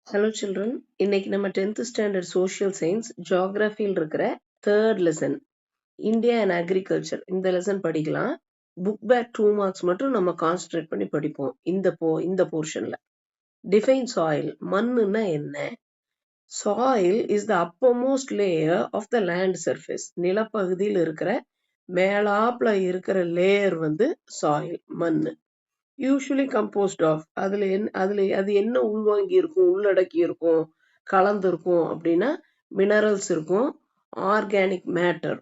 Hello children, இன்னைக்கு நம்ம 10th standard social science geographyல் இருக்கிற third lesson India and agriculture இந்த lesson படிக்கலாம். book back 2 marks மட்டும் நம்ம concentrate பண்ணி படிப்போம் இந்த portionல. Define soil. மண்ணுன்னா என்ன? Soil is the uppermost layer of the land surface. நிலப்பகுதியில் இருக்கிற மேலாப்ல இருக்கிற layer வந்து soil, மண்ணு. Usually composed of அது என்ன உள்வாங்கி இருக்கும், உள்ளடக்கி இருக்கும், கலந்து இருக்கும் அப்படின்னா மினரல்ஸ் இருக்கும், ஆர்கானிக் மேட்டர்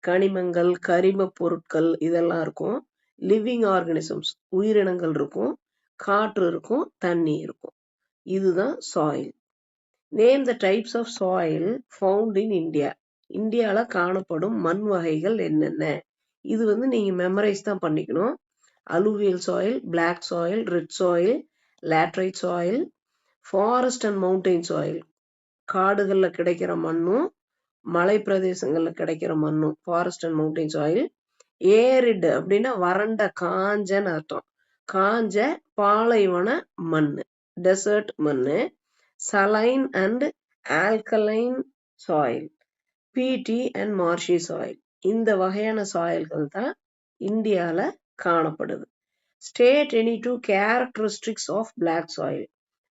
கனிமங்கள், கரிம பொருட்கள் இதெல்லாம் இருக்கும், லிவிங் ஆர்கானிசம்ஸ் உயிரினங்கள் இருக்கும், காற்று இருக்கும், தண்ணி இருக்கும். இதுதான் soil. Name the types of soil found in India. இந்தியால காணப்படும் மண் வகைகள் என்னென்ன? இது வந்து நீங்க மெமரைஸ் தான் பண்ணிக்கணும். alluvial soil, black soil, red soil, laterite soil, forest and mountain soil. காடுகள்ல கிடைக்கிற மண்ணும் மலை பிரதேசங்கள்ல கிடைக்கிற மண்ணும் forest and mountain soil. arid அப்படின்னா வறண்ட காஞ்சன்னு அர்த்தம். காஞ்ச பாலைவன மண்ணு desert மண்ணு. saline and alkaline soil, peaty and marshy soil. இந்த வகையான சாயல்கள் தான் இந்தியால காணப்படுது. State any two characteristics of black soil.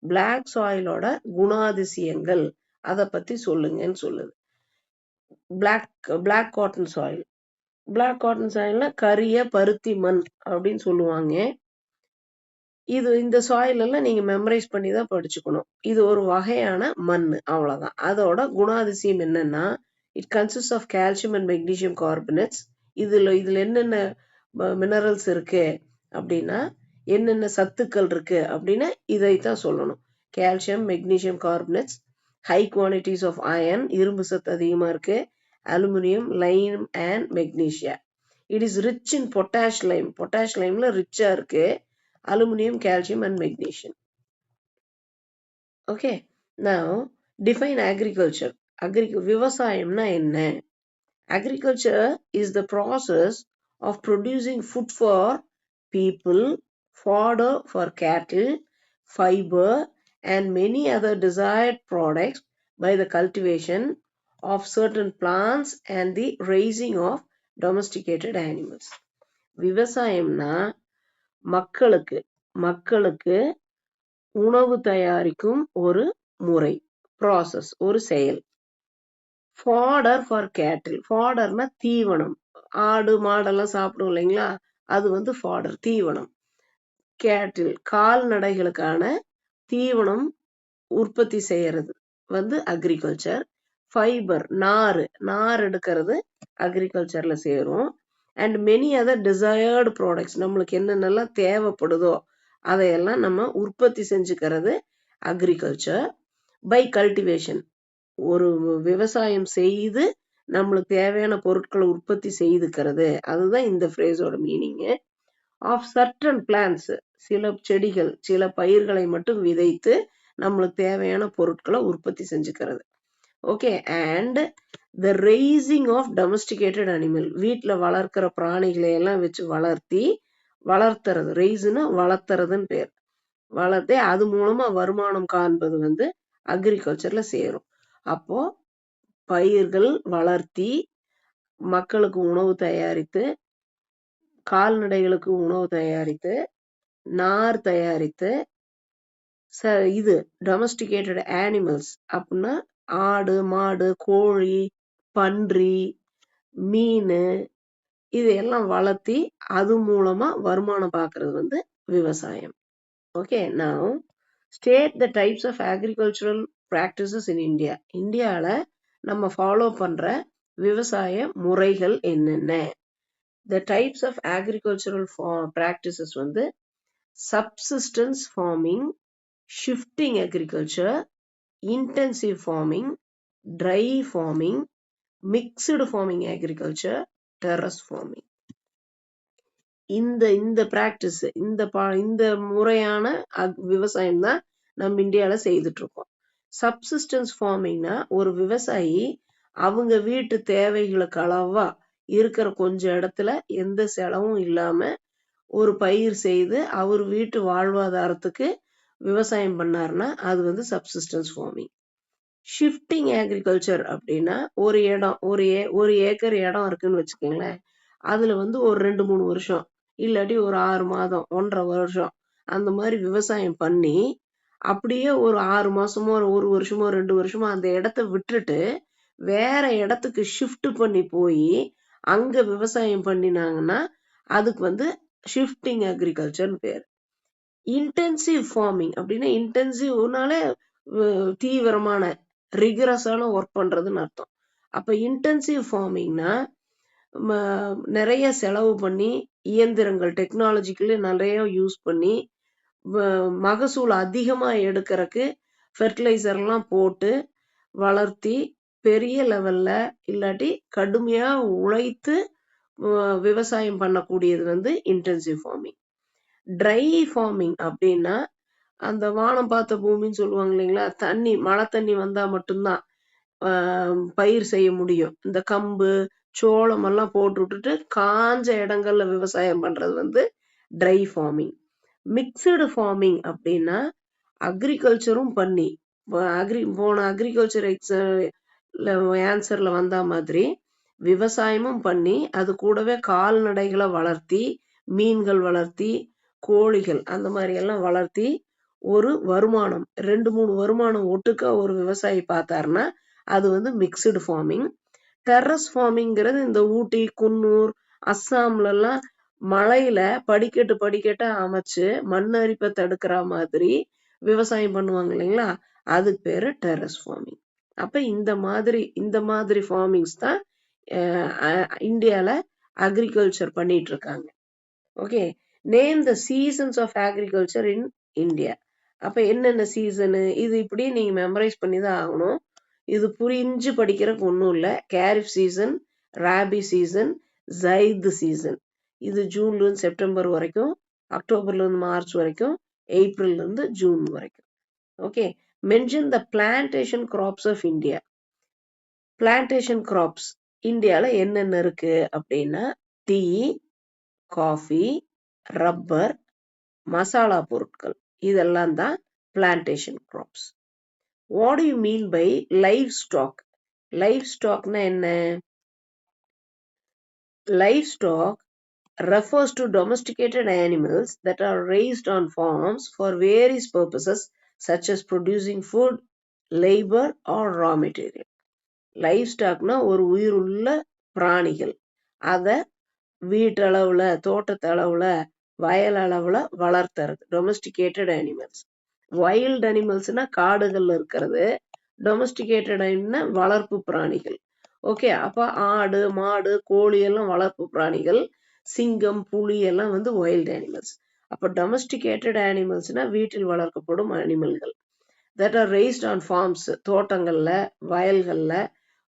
black soil ஓட குணாதிசயங்கள் அதை பத்தி சொல்லுங்கன்னு சொல்லுது. black cotton soil. black cotton soilனா கரிய பருத்தி மண் அப்படின்னு சொல்லுவாங்க. இந்த சாயில் எல்லாம் நீங்க மெமரைஸ் பண்ணி தான் படிச்சுக்கணும். இது ஒரு வகையான மண், அவ்வளவுதான். அதோட குணாதிசயம் என்னன்னா, it consists of calcium and magnesium carbonates. இதுல என்னென்ன மினரல்ஸ் இருக்கு அப்படின்னா, என்னென்ன சத்துக்கள் இருக்கு அப்படின்னா இதைத்தான் சொல்லணும். Calcium, magnesium carbonates, high quantities of iron, இரும்பு சத்து அதிகமா இருக்கு, aluminium, lime and magnesia. It is rich in potash lime. Potash லைம்ல ரிச்சா இருக்கு aluminium, calcium and magnesium. Okay, now define agriculture. விவசாயம்னா என்ன? Agriculture is the process of producing food for people, fodder for cattle, fiber, and many other desired products by the cultivation of certain plants and the raising of domesticated animals. விவசாயம்னா மக்களுக்கு உணவு தயாரிக்கும் ஒரு முறை, process, ஒரு செயல். fodder for cattle. fodderனா தீவனம். ஆடு மாடெல்லாம் சாப்பிடும் இல்லைங்களா, அது வந்து ஃபாடர், தீவனம். கேட்டில் கால்நடைகளுக்கான தீவனம் உற்பத்தி செய்யறது வந்து அக்ரிகல்ச்சர். ஃபைபர் நார் எடுக்கிறது அக்ரிகல்ச்சர்ல சேரும். And many other desired products, நம்மளுக்கு என்னென்னலாம் தேவைப்படுதோ அதையெல்லாம் நம்ம உற்பத்தி செஞ்சுக்கிறது அக்ரிகல்ச்சர். பை கல்டிவேஷன், ஒரு விவசாயம் செய்து நம்மளுக்கு தேவையான பொருட்களை உற்பத்தி செய்துக்கிறது, அதுதான் இந்த ஃப்ரேஸோட மீனிங். ஆஃப் சர்டன் பிளான்ஸ், சில செடிகள், சில பயிர்களை மட்டும் விதைத்து நம்மளுக்கு தேவையான பொருட்களை உற்பத்தி செஞ்சுக்கிறது. Okay, and the raising of domesticated animal, வீட்டில் வளர்க்கிற பிராணிகளை எல்லாம் வச்சு வளர்த்துறது. ரெய்ஸ்னா வளர்த்துறதுன்னு பேர். வளர்த்தே அது மூலமா வருமானம் காண்பது வந்து அக்ரிகல்ச்சர்ல சேரும். அப்போ பயிர்கள் வளர்த்தி மக்களுக்கு உணவு தயாரித்து, கால்நடைகளுக்கு உணவு தயாரித்து, நார் தயாரித்து, இது டொமஸ்டிகேட்டட் அனிமல்ஸ் அப்படின்னா ஆடு, மாடு, கோழி, பன்றி, மீன் இதையெல்லாம் வளர்த்தி அது மூலமா வருமானம் பார்க்கறது வந்து விவசாயம். Okay, now state the types of agricultural practices in India. இந்தியால நம்ம ஃபாலோ பண்ற விவசாய முறைகள் என்னென்ன? The types of agricultural practices வந்து subsistence farming, shifting agriculture, intensive farming, dry farming, mixed farming agriculture, terrace farming. இந்த பிராக்டிஸ், இந்த முறையான விவசாயம் தான் நம்ம இந்தியால செய்துட்டு இருக்கோம். சப்சிஸ்டன்ஸ் ஃபார்மிங்னா ஒரு விவசாயி அவங்க வீட்டு தேவைகளுக்கு அளவா இருக்கிற கொஞ்சம் இடத்துல எந்த செலவும் இல்லாம ஒரு பயிர் செய்து அவர் வீட்டு வாழ்வாதாரத்துக்கு விவசாயம் பண்ணாருன்னா அது வந்து சப்சிஸ்டன்ஸ் ஃபார்மிங். ஷிஃப்டிங் அக்ரிகல்ச்சர் அப்படின்னா ஒரு இடம் ஒரு ஏக்கர் இடம் இருக்குன்னு வச்சுக்கோங்களேன். அதுல வந்து ஒரு 2-3 வருஷம் இல்லாட்டி ஒரு 6 மாதம் 1.5 வருஷம் அந்த மாதிரி விவசாயம் பண்ணி அப்படியே ஒரு 6 மாசமோ ஒரு வருஷமோ 2 வருஷமோ அந்த இடத்த விட்டுட்டு வேற இடத்துக்கு ஷிஃப்ட் பண்ணி போய் அங்க விவசாயம் பண்ணினாங்கன்னா அதுக்கு வந்து ஷிஃப்டிங் அக்ரிகல்ச்சர்னு பேர். இன்டென்சிவ் ஃபார்மிங் அப்படின்னா இன்டென்சிவ்னாலே தீவிரமான ரிகரஸான ஒர்க் பண்றதுன்னு அர்த்தம். அப்ப இன்டென்சிவ் ஃபார்மிங்னா நிறைய செலவு பண்ணி இயந்திரங்கள் டெக்னாலஜிக்கலி நிறைய யூஸ் பண்ணி மகசூல் அதிகமா எடுக்கிறதுக்கு ஃபெர்டிலைசர் எல்லாம் போட்டு வளர்த்தி பெரிய லெவல்ல இல்லாட்டி கடுமையா உழைத்து விவசாயம் பண்ணக்கூடியது வந்து இன்டென்சிவ் ஃபார்மிங். ட்ரை ஃபார்மிங் அப்படின்னா அந்த வானம் பார்த்த பூமின்னு சொல்லுவாங்க இல்லைங்களா, தண்ணி மழை தண்ணி வந்தா மட்டும்தான் பயிர் செய்ய முடியும். இந்த கம்பு சோளம் எல்லாம் போட்டு விட்டுட்டு காஞ்ச இடங்கள்ல விவசாயம் பண்றது வந்து ட்ரை ஃபார்மிங். மிக்சடு ஃபார்மிங் அப்படின்னா அக்ரிகல்ச்சரும் பண்ணி போன அக்ரிகல்ச்சர் ஆன்சர்ல வந்த மாதிரி விவசாயமும் பண்ணி அது கூடவே கால்நடைகளை வளர்த்தி மீன்கள் வளர்த்தி கோழிகள் அந்த மாதிரி எல்லாம் வளர்த்தி ஒரு வருமானம் 2-3 வருமானம் ஒட்டுக்கா ஒரு விவசாயி பார்த்தாருன்னா அது வந்து மிக்சடு ஃபார்மிங். டெரஸ் ஃபார்மிங்கிறது இந்த ஊட்டி குன்னூர் அஸ்ஸாம்ல எல்லாம் மலையில படிக்கட்டா அமைச்சு மண் அரிப்பை தடுக்கிற மாதிரி விவசாயம் பண்ணுவாங்க இல்லைங்களா, அதுக்கு பேரு டெரஸ் ஃபார்மிங். அப்ப இந்த மாதிரி ஃபார்மிங்ஸ் தான் இந்தியால அக்ரிகல்ச்சர் பண்ணிட்டு இருக்காங்க. Okay, name the seasons of agriculture in India. அப்ப என்னென்ன சீசனு இது இப்படி நீங்க மெமரைஸ் பண்ணி தான் ஆகணும். இது புரிஞ்சு படிக்கிறதுக்கு ஒன்றும் இல்லை. Kharif season, Rabi season, Zaid season. இது ஜூன்ல இருந்து செப்டம்பர் வரைக்கும், அக்டோபர்ல இருந்து மார்ச் வரைக்கும், ஏப்ரல்ல இருந்து ஜூன் வரைக்கும். Okay, mention the plantation crops of India. Plantation crops இந்தியால என்னென்ன இருக்கு அப்படின்னா டீ, காஃபி, ரப்பர், மசாலா பொருட்கள், இதெல்லாம் தான் plantation graphs. What do you mean by livestock? Livestockனா என்ன? Livestock refers to domesticated animals that are raised on farms for various purposes such as producing food, labor or raw material. Livestockனா ஒரு உயிருள்ள பிராணிகள். அதை வீட்டளவுல தோட்டத்தளவுல வயல் அளவுல வளர்த்துறது டொமஸ்டிகேட்டட் அனிமல்ஸ். வைல்ட் அனிமல்ஸ்னா காடுகள்ல இருக்கிறது, domesticated வளர்ப்பு பிராணிகள். ஓகே, அப்ப ஆடு மாடு கோழி எல்லாம் வளர்ப்பு பிராணிகள், சிங்கம் புலி எல்லாம் வந்து வைல்ட் அனிமல்ஸ். அப்ப டொமஸ்டிகேட்டட் அனிமல்ஸ்னா வீட்டில் வளர்க்கப்படும் அனிமல்கள். That are raised on farms, தோட்டங்கள்ல வயல்கள்ல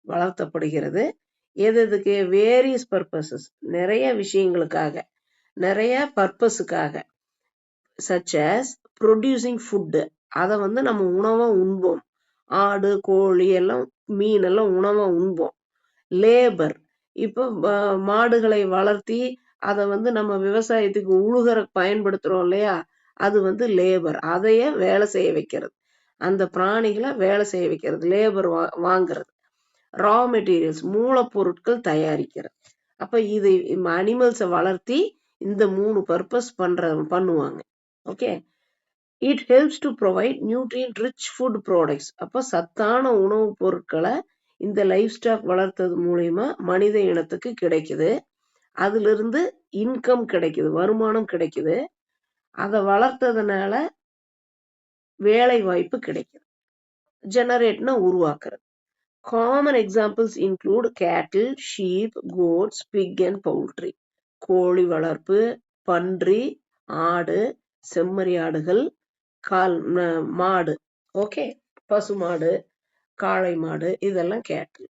வளர்த்தப்படுகிறது. எதுக்கு? வேரியஸ் பர்பஸஸ், நிறைய விஷயங்களுக்காக, நிறைய பர்பஸுக்காக. சச் as ப்ரொடியூசிங் ஃபுட்டு, அதை வந்து நம்ம உணவா உண்போம். ஆடு கோழி எல்லாம் மீன் எல்லாம் உணவா உண்போம். லேபர், இப்போ மாடுகளை வளர்த்தி அதை வந்து நம்ம விவசாயத்துக்கு உழுகிற பயன்படுத்துறோம் இல்லையா, அது வந்து லேபர். அதைய வேலை செய்ய வைக்கிறது, அந்த பிராணிகளை வேலை செய்ய வைக்கிறது, லேபர் வாங்குறது. ரா மெட்டீரியல்ஸ், மூலப்பொருட்கள் தயாரிக்கிறது. அப்ப இது அனிமல்ஸை வளர்த்தி இந்த 3 பர்பஸ் பண்ணுவாங்க. Okay, it helps to provide nutrient rich food products. அப்ப சத்தான உணவுப் பொருட்களை இந்த லைஃப் ஸ்டாக் வளர்த்தது மூலயமா மனித இனத்துக்கு கிடைக்குது. அதுல இருந்து இன்கம் கிடைக்குது, வருமானம் கிடைக்குது. அதை வளர்த்ததுனால வேலை வாய்ப்பு கிடைக்குது. ஜெனரேட்னா உருவாக்குறது. Common examples include cattle, sheep, goats, pig and poultry. கோழி வளர்ப்பு, பன்றி, ஆடு, செம்மறி ஆடுகள், மாடு, ஓகே, பசுமாடு, காளை மாடு, இதெல்லாம் cattle.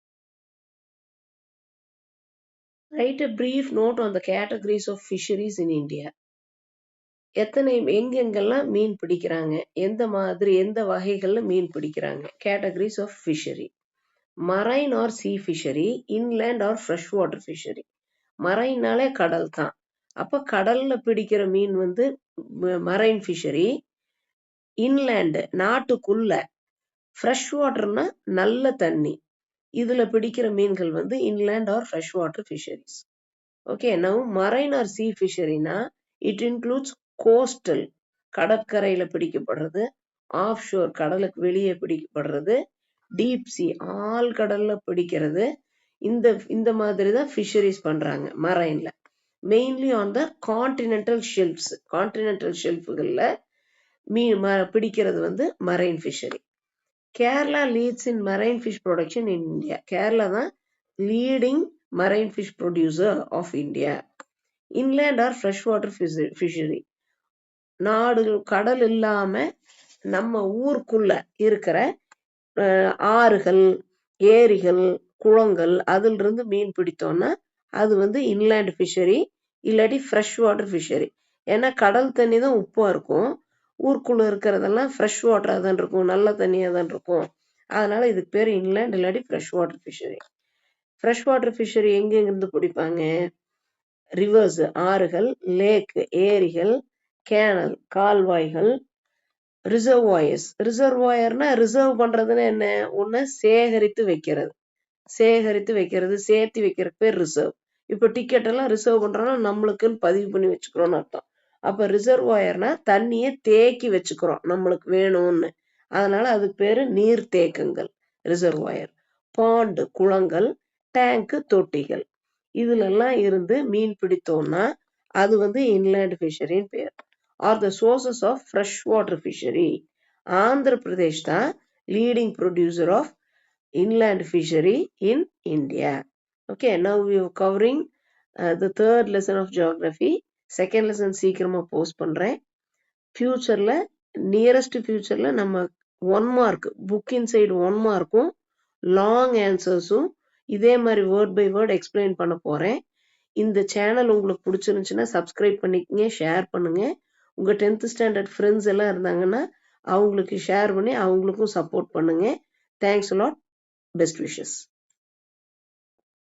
Write a brief note on the categories of fisheries in India. எங்கெங்கெல்லாம் மீன் பிடிக்கிறாங்க, எந்த வகைகள்ல மீன் பிடிக்கிறாங்க. Categories of fishery. Marine or sea fishery, inland or freshwater fishery. மரைன்னாலே கடல் தான். அப்ப கடல்ல பிடிக்கிற மீன் வந்து மரைன் ஃபிஷரி. இன்லேண்ட் நாட்டுக்குள்ள, ஃப்ரெஷ் வாட்டர்னா நல்ல தண்ணி. இதுல பிடிக்கிற மீன்கள் வந்து inland or fresh water fisheries. Okay, now marine or sea ஃபிஷரினா இட் இன்க்ளூட்ஸ் கோஸ்டல், கடற்கரையில பிடிக்கப்படுறது, ஆஃப் ஷோர், கடலுக்கு வெளியே பிடிக்கப்படுறது, டீப் சி, ஆழ் கடல்ல பிடிக்கிறது. இந்த மாதிரி தான் ஃபிஷரிஸ் பண்றாங்க மரைன்ல. Mainly on the continental shelves, continental ஷெல்ஃபுகள்ல பிடிக்கிறது வந்து marine fishery. Kerala leads in marine fish production in India. Kerala தான் leading marine fish producer of India. Inland or fresh water fishery, நாடுகள் கடல் இல்லாம நம்ம ஊருக்குள்ள இருக்கிற ஆறுகள், ஏரிகள், குளங்கள், அதுல இருந்து மீன் பிடித்தோம்னா அது வந்து இன்லேண்ட் ஃபிஷரி, இல்லாட்டி ஃப்ரெஷ் வாட்டர் ஃபிஷரி. ஏன்னா கடல் தண்ணி தான் உப்பா இருக்கும், ஊருக்குள்ள இருக்கிறதெல்லாம் ஃப்ரெஷ் வாட்டரா தான் இருக்கும், நல்ல தண்ணியா தான் இருக்கும். அதனால இதுக்கு பேர் இன்லேண்ட் இல்லாட்டி fresh water fishery. Fresh water fishery எங்கிருந்து பிடிப்பாங்க? ரிவர்ஸ், ஆறுகள், லேக், ஏரிகள், கேனல், கால்வாய்கள், ரிசர்வாயர்ஸ். ரிசர்வாயர்னா ரிசர்வ் பண்றதுன்னு என்ன? ஒண்ணு சேகரித்து வைக்கிறது, சேர்த்து வைக்கிறதுக்கு பேர் ரிசர்வ். இப்ப டிக்கெட் எல்லாம் ரிசர்வ் பண்றோம்னா நம்மளுக்குன்னு பதிவு பண்ணி வச்சுக்கிறோம்னு அர்த்தம். அப்ப ரிசர்வாயர்னா தண்ணியை தேக்கி வச்சுக்கிறோம் நம்மளுக்கு வேணும்னு, அதனால அதுக்கு பேரு நீர் தேக்கங்கள், ரிசர்வாயர். பாண்டு, குளங்கள், டேங்க், தொட்டிகள், இதுல எல்லாம் இருந்து மீன் பிடித்தோம்னா அது வந்து இன்லேண்ட் ஃபிஷரின்னு பேர். Are the sources of fresh water fishery. Andhra Pradesh தான் leading producer of inland fishery in India. Okay, now we are covering the third lesson of geography. Second lesson சீக்கிரமா போஸ்ட் பண்றேன். ஃபியூச்சர்ல, நியரஸ்ட் ஃபியூச்சர்ல நம்ம 1 மார்க் புக் இன்சைடு 1 மார்க்கும் long ஆன்சர்ஸும் இதே மாதிரி word by word explain பண்ண போறேன். இந்த சேனல் உங்களுக்கு பிடிச்சிருந்துச்சுன்னா சப்ஸ்கிரைப் பண்ணிக்கங்க, ஷேர் பண்ணுங்க. உங்க 10th ஸ்டாண்டர்ட் ஃப்ரெண்ட்ஸ் எல்லாம் இருந்தாங்கன்னா அவங்களுக்கு ஷேர் பண்ணி அவங்களுக்கும் சப்போர்ட் பண்ணுங்க. Thanks a lot. Best wishes.